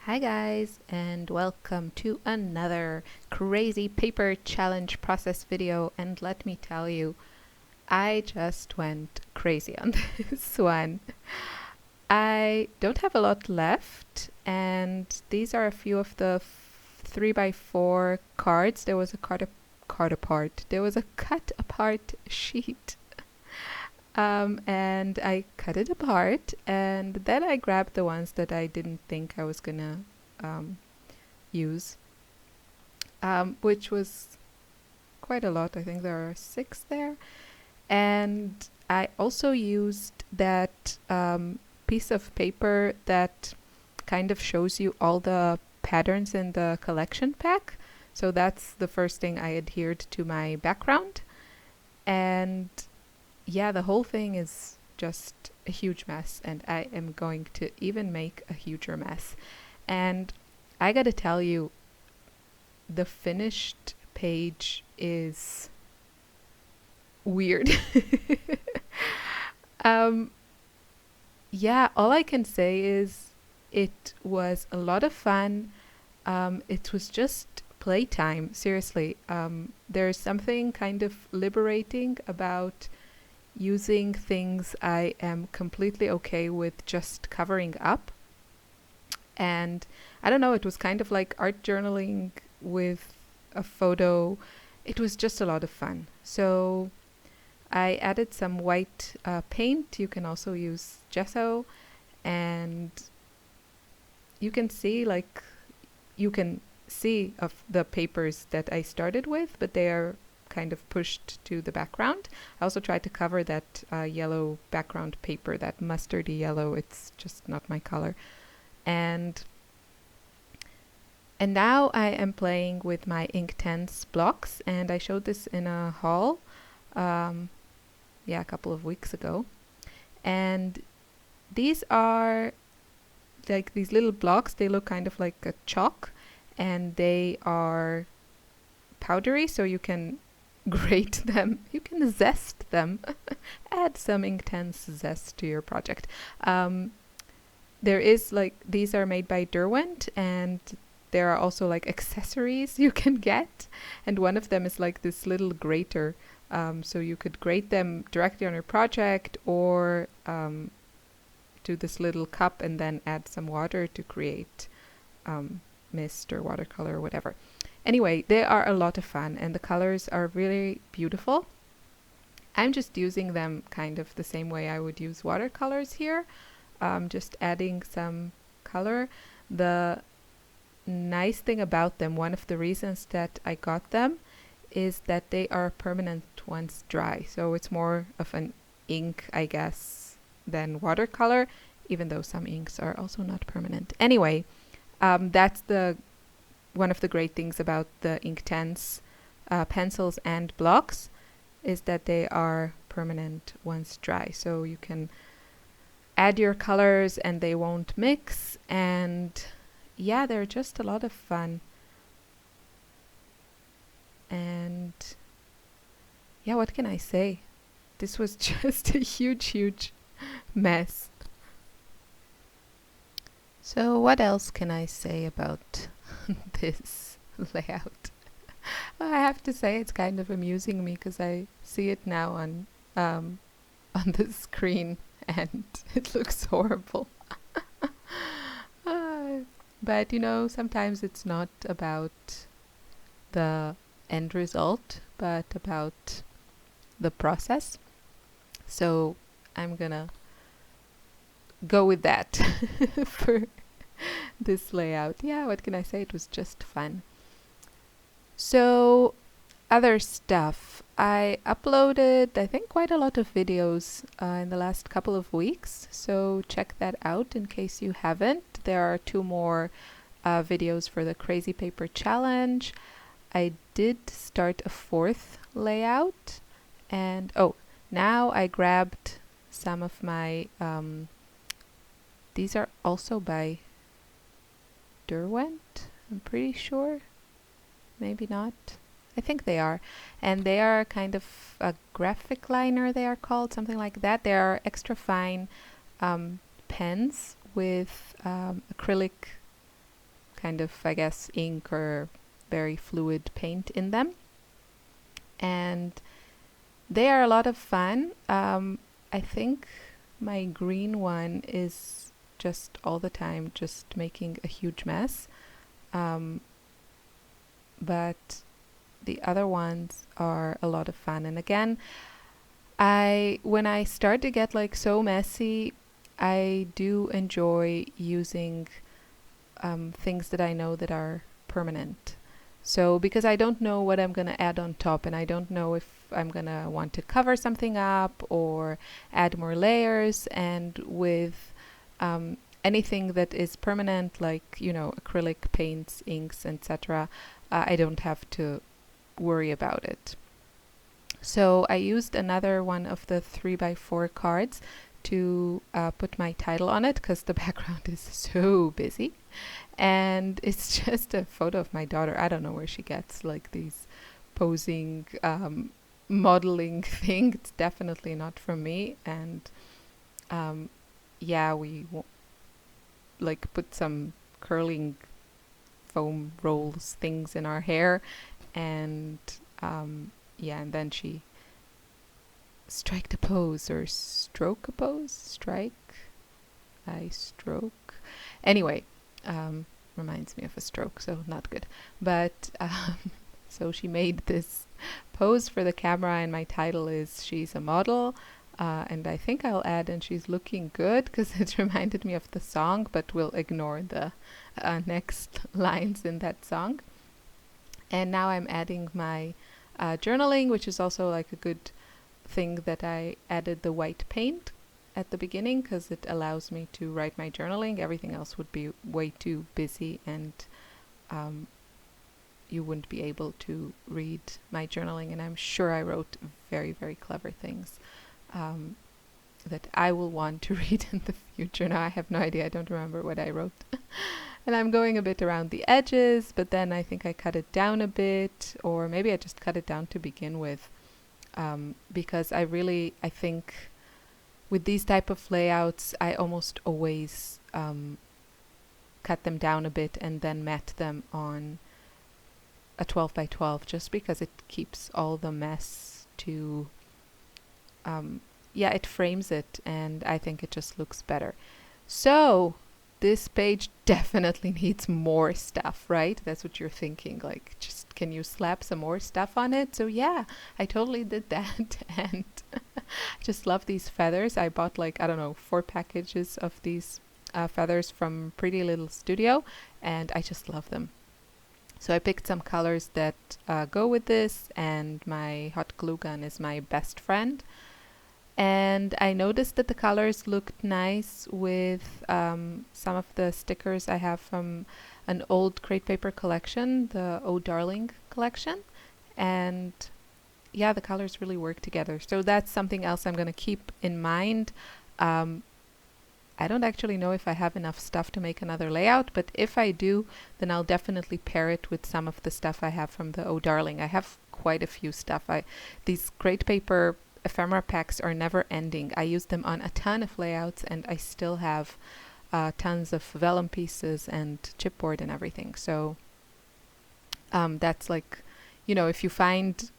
Hi guys, and welcome to another crazy paper challenge process video. And let me tell you, I just went crazy on this one. I don't have a lot left, and these are a few of the 3x4 cards. There was a card apart. There was a cut apart sheet. And I cut it apart, and then I grabbed the ones that I didn't think I was gonna use, which was quite a lot. I think there are 6 there. And I also used that piece of paper that kind of shows you all the patterns in the collection pack. So that's the first thing I adhered to my background. And yeah, the whole thing is just a huge mess, and I am going to even make a huger mess. And I gotta tell you, the finished page is weird. um, yeah, all I can say is it was a lot of fun. It was just playtime, seriously. There's something kind of liberating about using things I am completely okay with just covering up. And I don't know, it was kind of like art journaling with a photo. It was just a lot of fun. So I added some white paint. You can also use gesso, and you can see of the papers that I started with, but they are kind of pushed to the background. I also tried to cover that yellow background paper, that mustardy yellow. It's just not my color. And now I am playing with my Inktense blocks, and I showed this in a haul a couple of weeks ago. And these are like these little blocks. They look kind of like a chalk, and they are powdery, so you can grate them. You can zest them. Add some Inktense zest to your project. There is these are made by Derwent, and there are also like accessories you can get. And one of them is like this little grater. So you could grate them directly on your project, or do this little cup and then add some water to create mist or watercolor or whatever. Anyway, they are a lot of fun, and the colors are really beautiful. I'm just using them kind of the same way I would use watercolors here, just adding some color. The nice thing about them, one of the reasons that I got them, is that they are permanent once dry. So it's more of an ink, I guess, than watercolor, even though some inks are also not permanent. Anyway, that's one of the great things about the Inktense pencils and blocks, is that they are permanent once dry. So you can add your colors and they won't mix. And yeah, they're just a lot of fun. And yeah, what can I say? This was just a huge mess. So what else can I say about this layout? Well, I have to say it's kind of amusing me because I see it now on the screen, and it looks horrible. But sometimes it's not about the end result, but about the process. So I'm gonna go with that for this layout. Yeah, what can I say? It was just fun. So other stuff. I uploaded, I think, quite a lot of videos in the last couple of weeks. So check that out in case you haven't. There are 2 more videos for the Crazy Paper Challenge. I did start a 4th layout. And now I grabbed some of my these are also by Derwent, I'm pretty sure. Maybe not. I think they are. And they are kind of a graphic liner, they are called, something like that. They are extra fine pens with acrylic kind of, I guess, ink or very fluid paint in them. And they are a lot of fun. I think my green one is just all the time just making a huge mess. But the other ones are a lot of fun. And again, when I start to get like so messy, I do enjoy using things that I know that are permanent. So because I don't know what I'm going to add on top, and I don't know if I'm going to want to cover something up or add more layers, and with anything that is permanent, like, you know, acrylic paints, inks, etc., I don't have to worry about it. So I used another one of the 3x4 cards to put my title on it, because the background is so busy. And it's just a photo of my daughter. I don't know where she gets like these posing modeling thing. It's definitely not from me. And yeah, we like put some curling foam rolls things in our hair, and yeah, and then she strike a pose, or stroke a pose, strike, I stroke. Anyway, reminds me of a stroke, so not good. But so she made this pose for the camera, and my title is She's a Model. And I think I'll add, and she's looking good, because it reminded me of the song, but we'll ignore the next lines in that song. And now I'm adding my journaling, which is also like a good thing that I added the white paint at the beginning, because it allows me to write my journaling. Everything else would be way too busy, and you wouldn't be able to read my journaling. And I'm sure I wrote very, very clever things that I will want to read in the future. Now I have no idea. I don't remember what I wrote. And I'm going a bit around the edges, but then I think I cut it down a bit, or maybe I just cut it down to begin with, because I think with these type of layouts, I almost always cut them down a bit and then mat them on a 12x12, just because it keeps all the mess to, yeah, it frames it, and I think it just looks better. So this page definitely needs more stuff, right? That's what you're thinking, like, just can you slap some more stuff on it? So yeah, I totally did that. And I just love these feathers. I bought like, I don't know, 4 packages of these feathers from Pretty Little Studio, and I just love them. So I picked some colors that go with this, and my hot glue gun is my best friend. And I noticed that the colors looked nice with some of the stickers I have from an old crate paper collection, the Oh Darling collection. And yeah, the colors really work together. So that's something else I'm going to keep in mind. I don't actually know if I have enough stuff to make another layout, but if I do, then I'll definitely pair it with some of the stuff I have from the Oh Darling. I have quite a few stuff. These crate paper ephemera packs are never ending. I use them on a ton of layouts, and I still have tons of vellum pieces and chipboard and everything. So that's like, you know, if you find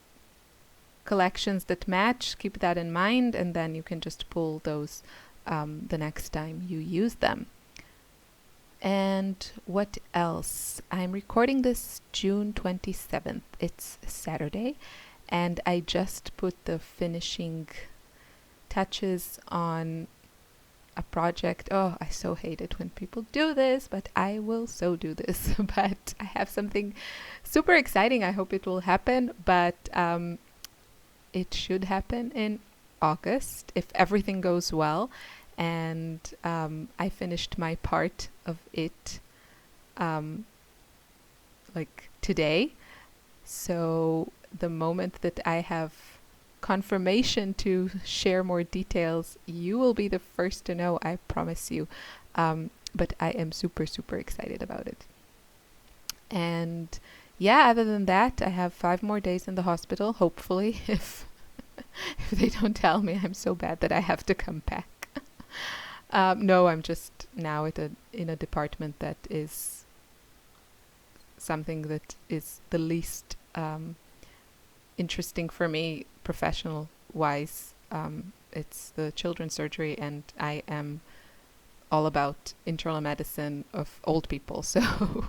collections that match, keep that in mind, and then you can just pull those the next time you use them. And what else? I'm recording this June 27th. It's Saturday. And I just put the finishing touches on a project. Oh, I so hate it when people do this, but I will so do this. But I have something super exciting. I hope it will happen, but it should happen in August if everything goes well. And I finished my part of it like today. So the moment that I have confirmation to share more details, you will be the first to know, I promise you. But I am super, super excited about it. And yeah, other than that, I have 5 more days in the hospital, hopefully, if they don't tell me I'm so bad that I have to come back. No, I'm just now in a department that is something that is the least interesting for me professional wise. It's the children's surgery, and I am all about internal medicine of old people, so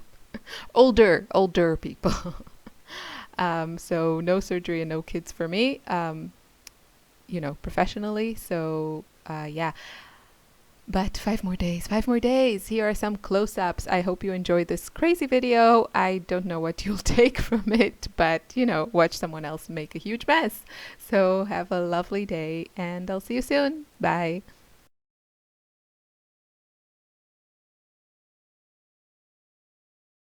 older people. So no surgery and no kids for me, professionally. So yeah. But 5 more days, 5 more days. Here are some close-ups. I hope you enjoyed this crazy video. I don't know what you'll take from it, but, watch someone else make a huge mess. So have a lovely day, and I'll see you soon. Bye.